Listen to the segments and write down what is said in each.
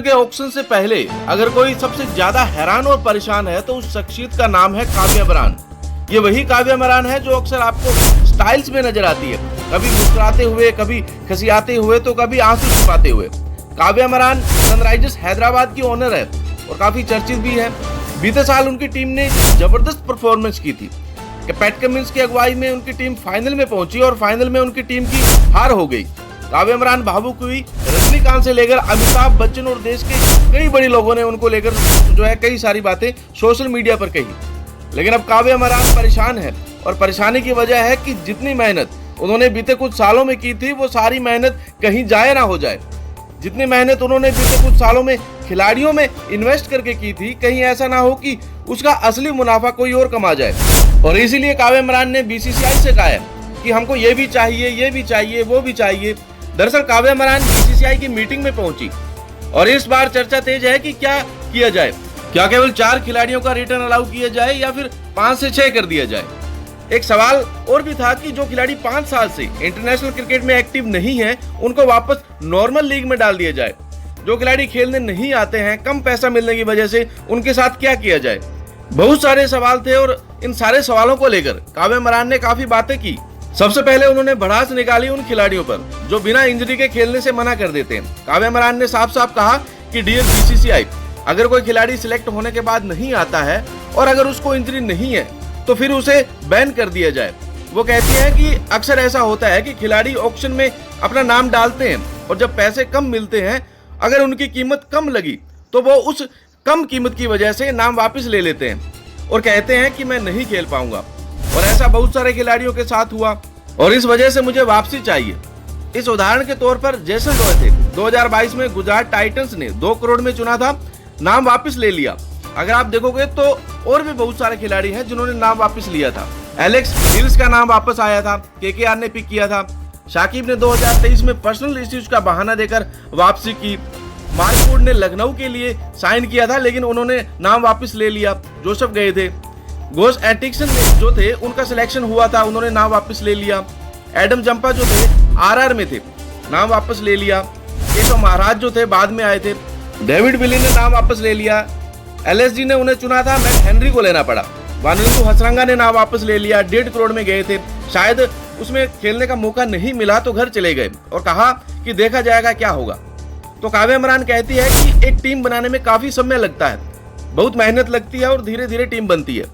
के ऑक्शन से पहले अगर कोई सबसे ज्यादा हैरान और परेशान है तो उस शख्सियत का नाम है काव्या मरान। ये वही काव्या मरान है जो अक्सर आपको स्टाइल्स में नजर आती है, कभी मुस्कुराते हुए, कभी खसियाते हुए, तो कभी आंसू छुपाते हुए। काव्या मरान सनराइजर्स हैदराबाद की ओनर है और काफी चर्चित भी है। बीते साल उनकी टीम ने जबरदस्त परफॉर्मेंस की थी कि पैट कमिंस की अगुवाई में उनकी टीम फाइनल में पहुंची और फाइनल में उनकी टीम की हार हो गई। काव्या मरान भावुक हुई। रजनीकांत से लेकर अमिताभ बच्चन और देश के कई बड़े लोगों ने उनको लेकर जो है कई सारी बातें सोशल मीडिया पर कही। लेकिन अब काव्या मरान परेशान है और परेशानी की वजह है कि जितनी मेहनत उन्होंने बीते कुछ सालों में की थी वो सारी मेहनत कहीं जाए ना हो जाए। जितनी मेहनत उन्होंने बीते कुछ सालों में खिलाड़ियों में इन्वेस्ट करके की थी, कहीं ऐसा ना हो कि उसका असली मुनाफा कोई और कमा जाए। और इसीलिए काव्या मरान ने बीसीसीआई से कहा है कि हमको ये भी चाहिए, वो भी चाहिए। दरअसल काव्या मरान बीसीसीआई की मीटिंग में पहुंची और इस बार चर्चा तेज है कि क्या किया जाए। क्या केवल 4 खिलाड़ियों का रिटर्न अलाउ किया जाए या फिर 5 से 6 कर दिया जाए। एक सवाल और भी था कि जो खिलाड़ी 5 साल से इंटरनेशनल क्रिकेट में एक्टिव नहीं है उनको वापस नॉर्मल लीग में डाल दिया जाए। जो खिलाड़ी खेलने नहीं आते हैं, कम पैसा मिलने की वजह से, उनके साथ क्या किया जाए। बहुत सारे सवाल थे और इन सारे सवालों को लेकर काव्या मरान ने काफी बातें की। सबसे पहले उन्होंने भड़ास निकाली उन खिलाड़ियों पर जो बिना इंजरी के खेलने से मना कर देते हैं। काव्या मरान ने साफ साफ कहा कि डियर बीसीसीआई, अगर कोई खिलाड़ी सिलेक्ट होने के बाद नहीं आता है और अगर उसको इंजरी नहीं है तो फिर उसे बैन कर दिया जाए। वो कहती हैं कि अक्सर ऐसा होता है कि खिलाड़ी ऑक्शन में अपना नाम डालते हैं और जब पैसे कम मिलते हैं, अगर उनकी कीमत कम लगी तो वो उस कम कीमत की वजह से नाम वापस ले लेते हैं और कहते हैं कि मैं नहीं खेल पाऊंगा। और ऐसा बहुत सारे खिलाड़ियों के साथ हुआ और इस वजह से मुझे वापसी चाहिए। इस उदाहरण के तौर पर जेसन रॉय थे। 2022 में गुजरात टाइटंस ने 2 करोड़ में चुना था, नाम वापस ले लिया। अगर आप देखोगे तो और भी बहुत सारे खिलाड़ी हैं जिन्होंने नाम वापस लिया था। एलेक्स हिल्स का नाम वापस आया था, केकेआर ने पिक किया था। शाकिब ने 2023 में पर्सनल इश्यूज का बहाना देकर वापसी की। मार्क वुड ने लखनऊ के लिए साइन किया था लेकिन उन्होंने नाम वापस ले लिया। जोसेफ गए थे। घोष एटिक्सन जो थे उनका सिलेक्शन हुआ था, उन्होंने नाम वापस ले लिया। एडम जंपा जो थे आरआर में थे, नाम वापस ले लिया। केशव महाराज जो थे बाद में आए थे। डेविड विली ने नाम वापस ले लिया। एलएसजी ने उन्हें चुना था, मैट हेनरी को लेना पड़ा। वानिंदु हसरंगा ने नाम वापस ले लिया। 1.5 करोड़ में गए थे, शायद उसमें खेलने का मौका नहीं मिला तो घर चले गए और कहा कि देखा जाएगा क्या होगा। तो काव्या मरान कहती है कि एक टीम बनाने में काफी समय लगता है, बहुत मेहनत लगती है और धीरे धीरे टीम बनती है।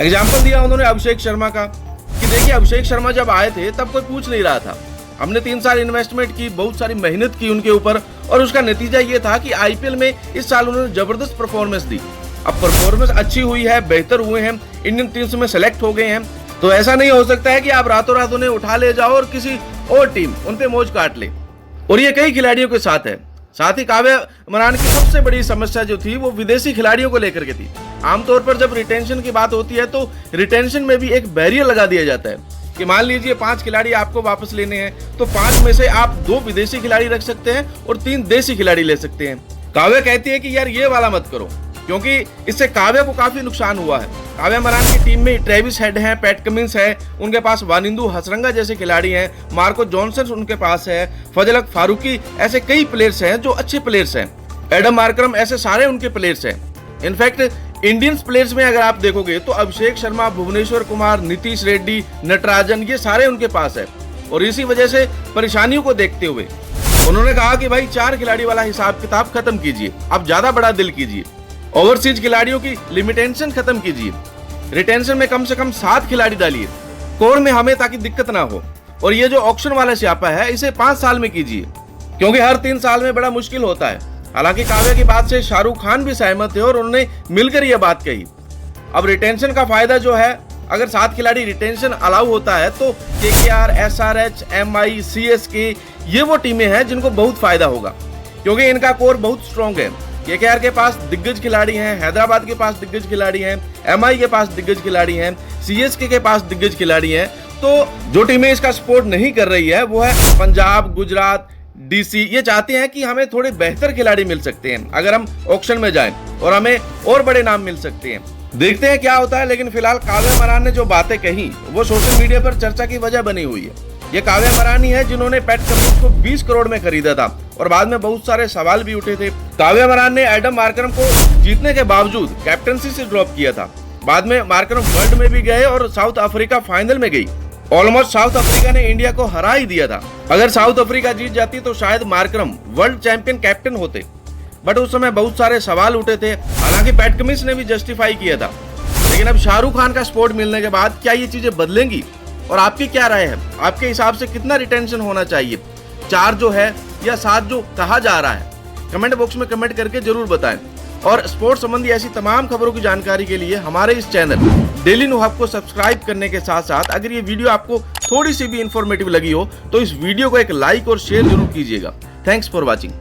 एग्जाम्पल दिया उन्होंने अभिषेक शर्मा का कि देखिए अभिषेक शर्मा जब आए थे तब कोई पूछ नहीं रहा था। हमने 3 साल इन्वेस्टमेंट की, बहुत सारी मेहनत की उनके ऊपर और उसका नतीजा ये था कि आईपीएल में इस साल उन्होंने जबरदस्त परफॉर्मेंस दी। अब परफॉर्मेंस अच्छी हुई है, बेहतर हुए हैं, इंडियन टीम्स में सेलेक्ट हो गए हैं। तो ऐसा नहीं हो सकता है कि आप रातों रात उन्हें उठा ले जाओ और किसी और टीम उन पे मौज काट ले। और ये कई खिलाड़ियों के साथ है। साथ ही काव्या मरान की सबसे बड़ी समस्या जो थी वो विदेशी खिलाड़ियों को लेकर के थी। आमतौर पर जब रिटेंशन की बात होती है तो रिटेंशन में भी एक बैरियर लगा दिया जाता है कि मान लीजिए 5 खिलाड़ी आपको वापस लेने हैं तो 5 में से आप 2 विदेशी खिलाड़ी रख सकते हैं और 3 देशी खिलाड़ी ले सकते हैं। काव्या कहती है कि यार ये वाला मत करो क्योंकि इससे काव्या को काफी नुकसान हुआ है। काव्या मरान की टीम में ट्रेविस हेड हैं, पैट कमिंस है, उनके पास वानिंदु हसरंगा जैसे खिलाड़ी हैं, मार्को जॉनसन उनके पास है, फजल फारूकी, ऐसे कई प्लेयर्स हैं जो अच्छे प्लेयर्स हैं। एडम मार्करम, ऐसे सारे उनके प्लेयर्स हैं। इनफैक्ट इंडियंस प्लेयर्स में अगर आप देखोगे तो अभिषेक शर्मा, भुवनेश्वर कुमार, नीतीश रेड्डी, नटराजन, ये सारे उनके पास है। और इसी वजह से परेशानियों को देखते हुए उन्होंने कहा कि भाई 4 खिलाड़ी वाला हिसाब किताब खत्म कीजिए, आप ज्यादा बड़ा दिल कीजिए। ओवरसीज खिलाड़ियों की लिमिटेशन खत्म कीजिए। रिटेंशन में कम से कम 7 खिलाड़ी डालिए कोर में हमें, ताकि दिक्कत ना हो। और ये जो ऑक्शन वाला स्यापा है इसे 5 साल में कीजिए क्योंकि हर 3 साल में बड़ा मुश्किल होता है। हालांकि काव्या की बात से शाहरुख खान भी सहमत थे और उन्होंने मिलकर यह बात कही। अब रिटेंशन का फायदा जो है, अगर 7 खिलाड़ी रिटेंशन अलाउ होता है तो केकेआर, एसआरएच, एमआई, सीएसके, ये वो टीमें हैं जिनको बहुत फायदा होगा क्योंकि इनका कोर बहुत स्ट्रॉन्ग है। केकेआर के पास दिग्गज खिलाड़ी हैं, हैदराबाद के पास दिग्गज खिलाड़ी हैं, एमआई के पास दिग्गज खिलाड़ी हैं, सीएसके के पास दिग्गज खिलाड़ी हैं। तो जो टीमें इसका सपोर्ट नहीं कर रही है वो है पंजाब, गुजरात, डीसी। ये चाहते हैं कि हमें थोड़े बेहतर खिलाड़ी मिल सकते हैं अगर हम ऑक्शन में जाएं और हमें और बड़े नाम मिल सकते हैं। देखते हैं क्या होता है। लेकिन फिलहाल काव्या मरान ने जो बातें कही वो सोशल मीडिया पर चर्चा की वजह बनी हुई है। ये काव्या मरान ही है जिन्होंने पैट कमिंस को 20 करोड़ में खरीदा था और बाद में बहुत सारे सवाल भी उठे थे। काव्या मरान ने एडम मार्करम को जीतने के बावजूद कैप्टनसी से ड्रॉप किया था। बाद में मार्करम वर्ल्ड में भी गए और साउथ अफ्रीका फाइनल में गई। ऑलमोस्ट साउथ अफ्रीका ने इंडिया को हरा ही दिया था। अगर साउथ अफ्रीका जीत जाती तो शायद मार्करम वर्ल्ड चैंपियन कैप्टन होते, बट उस समय बहुत सारे सवाल उठे थे। हालांकि पैट कमिंस ने भी जस्टिफाई किया था। लेकिन अब शाहरुख खान का स्पोर्ट मिलने के बाद क्या ये चीजें बदलेंगी? और आपकी क्या राय है? आपके हिसाब से कितना रिटेंशन होना चाहिए, 4 जो है या 7 जो कहा जा रहा है? कमेंट बॉक्स में कमेंट करके जरूर बताएं। और स्पोर्ट्स संबंधी ऐसी तमाम खबरों की जानकारी के लिए हमारे इस चैनल डेली न्यू हब को सब्सक्राइब करने के साथ साथ अगर ये वीडियो आपको थोड़ी सी भी इंफॉर्मेटिव लगी हो तो इस वीडियो को एक लाइक और शेयर जरूर कीजिएगा। Thanks for watching.